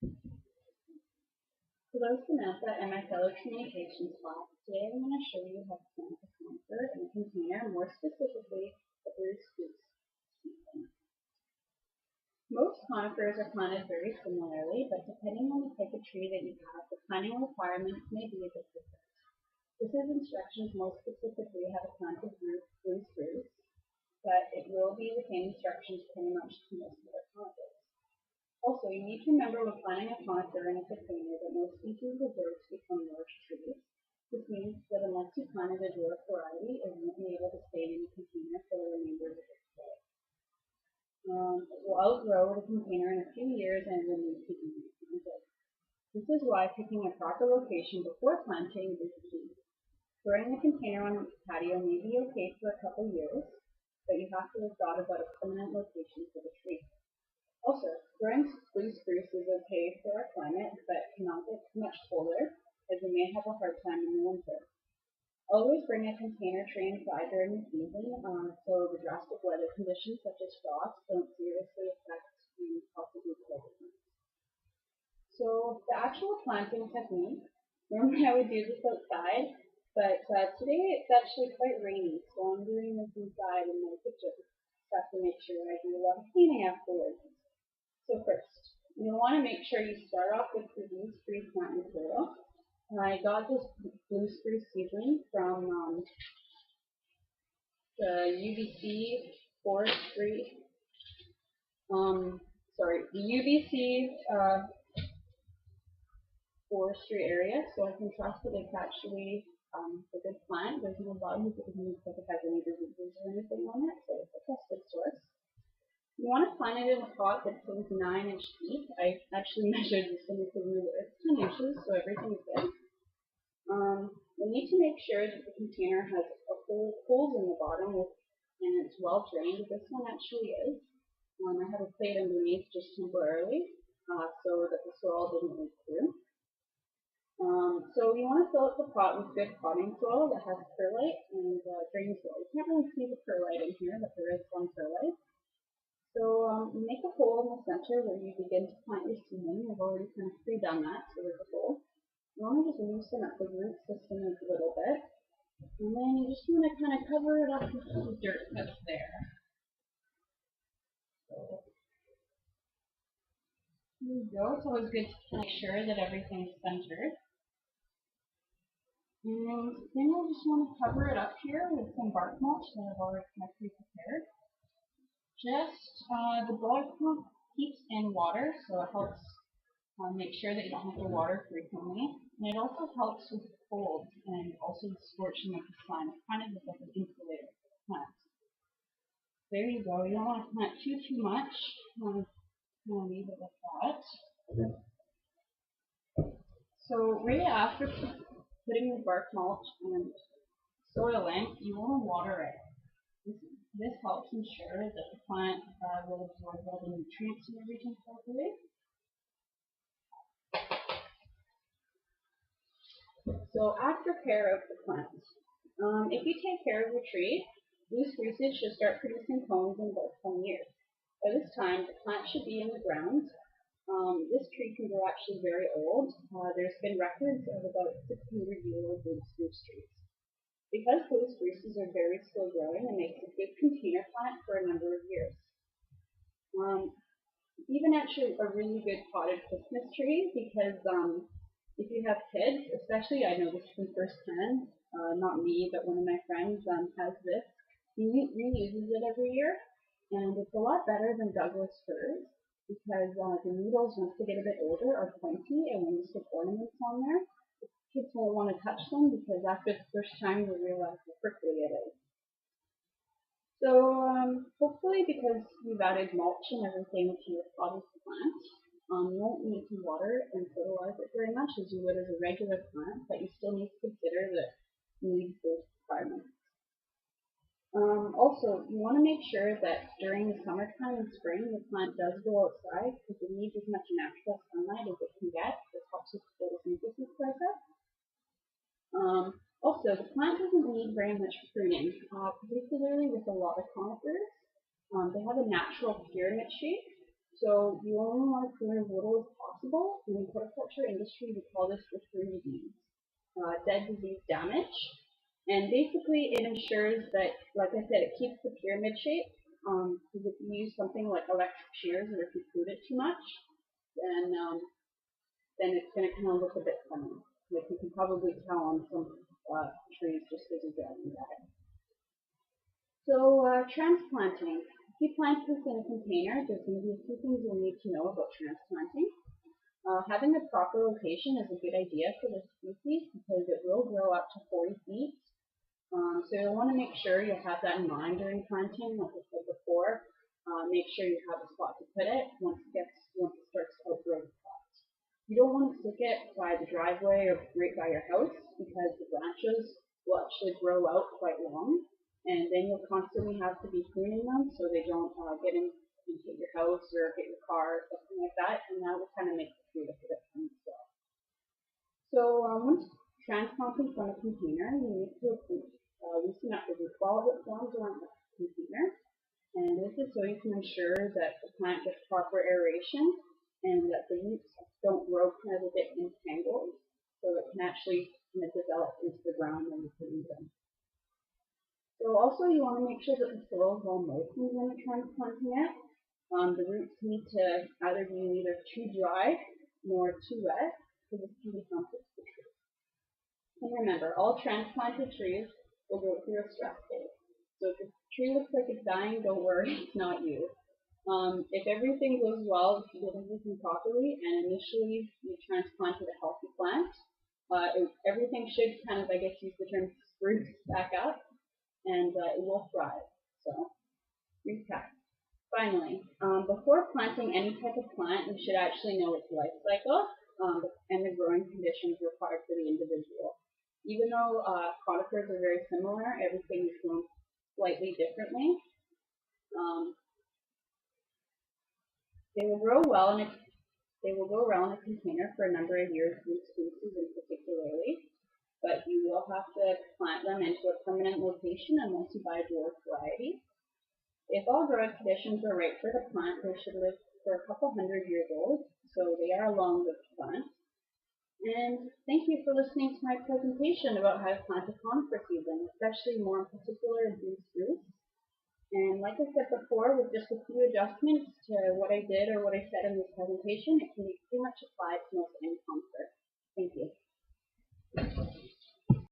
Hello Samantha and my fellow communications class. Today I'm going to show you how to plant a conifer in a container, more specifically a Blue Spruce Seedling. Most conifers are planted very similarly, but depending on the type of tree that you have, the planting requirements may be a bit different. This is instructions more specifically how to plant a Blue Spruce, but it will be the same instructions pretty much to most other conifers. Also, you need to remember when planting a conifer in a container that most species will grow to become large trees. This means that unless you planted a dwarf variety, it won't be able to stay in the container for the remainder of its life. It will outgrow the container in a few years and will need to be replanted. This is why picking a proper location before planting is key. Growing the container on a patio may be okay for a couple years, but you have to have thought about a permanent location for the tree. Also, growing Blue Spruce is okay for our climate, but cannot get too much colder, as we may have a hard time in the winter. Always bring a container tray inside during the season, so the drastic weather conditions such as frost don't seriously affect and possibly kill the plants. So the actual planting technique, normally I would do this outside, but today it's actually quite rainy, so I'm doing this inside in my kitchen. Just have to make sure I do a lot of cleaning afterwards. So first, you'll want to make sure you start off with the Blue Spruce plant material. I got this Blue Spruce Seedling from the UBC Forestry, the UBC Forestry area, so I can trust that it's actually a good plant. There's no bugs, it doesn't look like it has any diseases or anything on it, so it's a trusted source. You want to plant it in a pot that's 9-inch deep. I actually measured this one with the ruler. It's 10 inches, so everything's good. You need to make sure that the container has holes in the bottom and it's well drained. This one actually is. I have a plate underneath just temporarily so that the soil didn't leak through. So you want to fill up the pot with good potting soil that has perlite and drains well. You can't really see the perlite in here, but there is some perlite. So you make a hole in the center where you begin to plant your seedling. I've already kind of pre-done that, so there's a hole. You want to just loosen up the root system a little bit, and then you just want to kind of cover it up with the dirt that's there. So here we go. It's always good to make sure that everything's centered. And then you'll just want to cover it up here with some bark mulch that I've already kind of pre-prepared. The bark mulch keeps in water, so it helps make sure that you don't have to water frequently. And it also helps with cold and also the scorching of the sun. It kind of is like an insulator for the plant. There you go. You don't want to plant too much. You want to leave it like that. So right after putting the bark mulch and soil in, you want to water it. This helps ensure that the plant will absorb all the nutrients and everything properly. So after care of the plant, if you take care of your tree, Blue Spruces should start producing cones in about 20 years. By this time, the plant should be in the ground. This tree can grow actually very old. There's been records of about 600-year-old Blue Spruce trees. Because Blue Spruces are very slow growing, it makes a good container plant for a number of years. Even actually a really good potted Christmas tree, because if you have kids, especially I know this from firsthand, not me, but one of my friends has this. He reuses it every year, and it's a lot better than Douglas firs because the needles, once they get a bit older, are pointy, and when you stick ornaments on there, kids won't want to touch them because after the first time they realize how prickly it is. So hopefully, because you've added mulch and everything to your potted plant, you won't need to water and fertilize it very much as you would as a regular plant, but you still need to consider that you need those requirements. Also, you want to make sure that during the summertime and spring, the plant does go outside because it needs as much natural sunlight as it can get. This helps with the photosynthesis process. Also, the plant doesn't need very much pruning, particularly with a lot of conifers. They have a natural pyramid shape, so you only want to prune as little as possible horticulture industry, we call this the 3Ds, dead disease damage. And basically it ensures that, like I said, it keeps the pyramid shape. Because if you use something like electric shears or if you prune it too much, then it's going to kind of look a bit funny. Like you can probably tell on some trees just as you're driving by. So transplanting. If you plant this in a container, there's going to be a few things you'll need to know about transplanting. Having a proper location is a good idea for this species because it will grow up to 40 feet. So you'll want to make sure you have that in mind during planting, like I said before. Make sure you have a spot to put it once it starts to outgrow the pot. You don't want to stick it by the driveway or right by your house because the branches will actually grow out quite long, and then you'll constantly have to be pruning them so they don't get into your house or hit your car or something like that, and that will kind of make the tree look a bit funny as well. So once transplanting from a container, you need to loosen up the root ball that forms around the container. And this is so you can ensure that the plant gets proper aeration and that the roots don't grow kind of a bit entangled, so it can actually develop into the ground when you put them in. So also you want to make sure that the soil is well moistened when you're transplanting it. The roots need to either be neither too dry nor too wet, because this can be harmful to the tree. And remember, all transplanted trees will go through a stress phase. So if the tree looks like it's dying, don't worry, it's not you. If everything goes well, if you did everything properly, and initially you transplanted a healthy plant, everything should kind of, I guess, use the term spruce back up, and it will thrive. So, recap. Finally, before planting any type of plant, you should actually know its life cycle and the growing conditions required for the individual. Even though conifers are very similar, everything is grown slightly differently. They will grow well in a container for a number of years, Blue Spruces in particularly, but you will have to plant them into a permanent location unless you buy a dwarf variety. If all growing conditions are right for the plant, they should live for a couple hundred years old, so they are a long-lived plant. And thank you for listening to my presentation about how to plant a conifer seedling, especially more in particular Blue Spruce. And like I said before, with just a few adjustments to what I did or what I said in this presentation, it can be pretty much applied to most any conifer. Thank you.